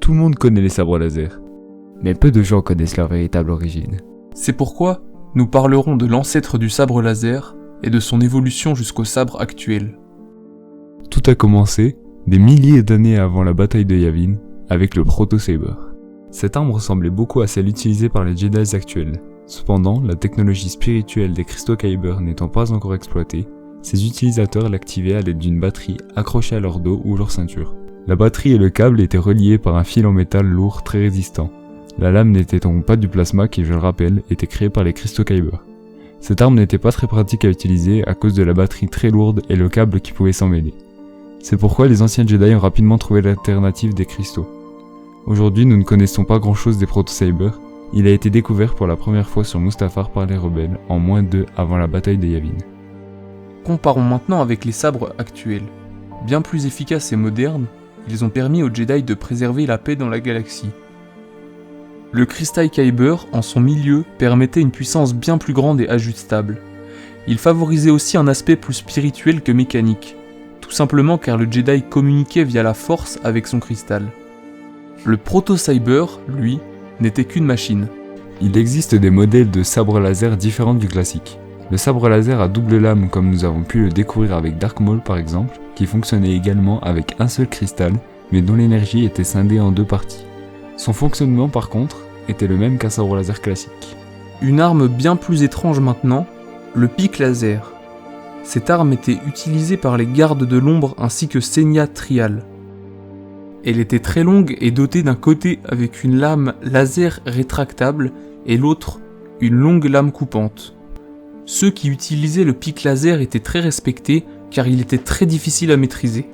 Tout le monde connaît les sabres laser, mais peu de gens connaissent leur véritable origine. C'est pourquoi nous parlerons de l'ancêtre du sabre laser et de son évolution jusqu'au sabre actuel. Tout a commencé des milliers d'années avant la bataille de Yavin avec le Proto-Saber. Cette arme ressemblait beaucoup à celle utilisée par les Jedi actuels. Cependant, la technologie spirituelle des cristaux Kyber n'étant pas encore exploitée, ses utilisateurs l'activaient à l'aide d'une batterie accrochée à leur dos ou leur ceinture. La batterie et le câble étaient reliés par un fil en métal lourd très résistant. La lame n'était donc pas du plasma qui, je le rappelle, était créé par les cristaux Kyber. Cette arme n'était pas très pratique à utiliser à cause de la batterie très lourde et le câble qui pouvait s'en mêler. C'est pourquoi les anciens Jedi ont rapidement trouvé l'alternative des cristaux. Aujourd'hui, nous ne connaissons pas grand chose des Proto-Saber. Il a été découvert pour la première fois sur Mustafar par les rebelles en -2 avant la bataille de Yavin. Comparons maintenant avec les sabres actuels. Bien plus efficaces et modernes, ils ont permis aux Jedi de préserver la paix dans la galaxie. Le cristal Kyber, en son milieu, permettait une puissance bien plus grande et ajustable. Il favorisait aussi un aspect plus spirituel que mécanique, tout simplement car le Jedi communiquait via la force avec son cristal. Le Proto-Saber, lui, n'était qu'une machine. Il existe des modèles de sabre laser différents du classique. Le sabre laser à double lame comme nous avons pu le découvrir avec Dark Maul par exemple, qui fonctionnait également avec un seul cristal, mais dont l'énergie était scindée en 2 parties. Son fonctionnement par contre, était le même qu'un sabre laser classique. Une arme bien plus étrange maintenant, le pic laser. Cette arme était utilisée par les gardes de l'ombre ainsi que Senya Trial. Elle était très longue et dotée d'un côté avec une lame laser rétractable et l'autre une longue lame coupante. Ceux qui utilisaient le pic laser étaient très respectés car il était très difficile à maîtriser.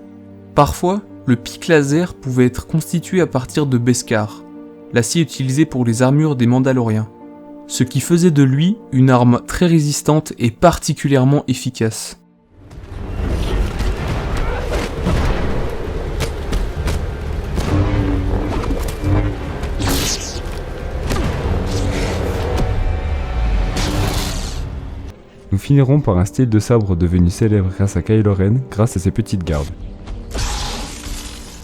Parfois, le pic laser pouvait être constitué à partir de Beskar, l'acier utilisé pour les armures des Mandaloriens, ce qui faisait de lui une arme très résistante et particulièrement efficace. Nous finirons par un style de sabre devenu célèbre grâce à Kylo Ren, grâce à ses petites gardes.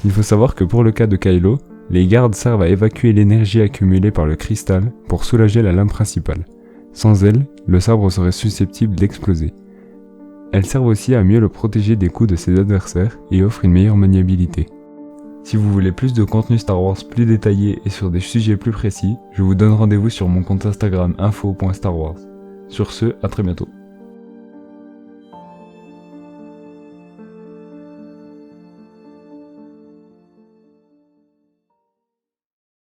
Il faut savoir que pour le cas de Kylo, les gardes servent à évacuer l'énergie accumulée par le cristal pour soulager la lame principale. Sans elle, le sabre serait susceptible d'exploser. Elles servent aussi à mieux le protéger des coups de ses adversaires et offrent une meilleure maniabilité. Si vous voulez plus de contenu Star Wars plus détaillé et sur des sujets plus précis, je vous donne rendez-vous sur mon compte Instagram info.starwars. Sur ce, à très bientôt.